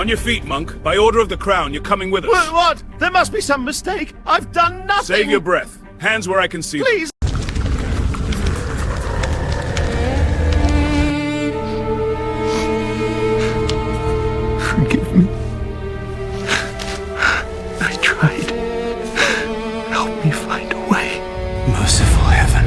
On your feet, monk. By order of the crown, you're coming with us. What? There must be some mistake. I've done nothing. Save your breath. Hands where I can see them. Please. Forgive me. I tried. Help me find a way. Merciful heaven.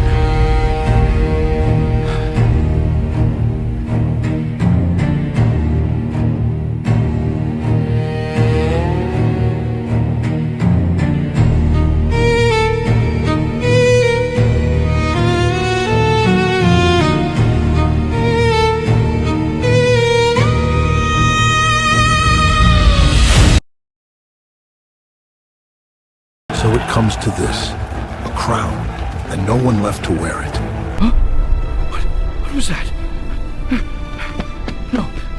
So it comes to this, a crown, and no one left to wear it. Huh? What was that?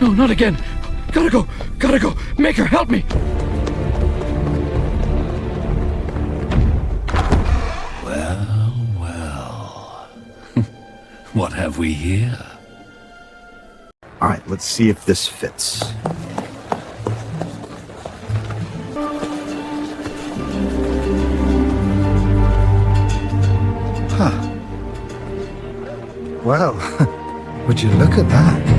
No, not again. Gotta go. Maker, help me. Well. What have we here? All right, let's see if this fits. Huh. Well, would you look at that?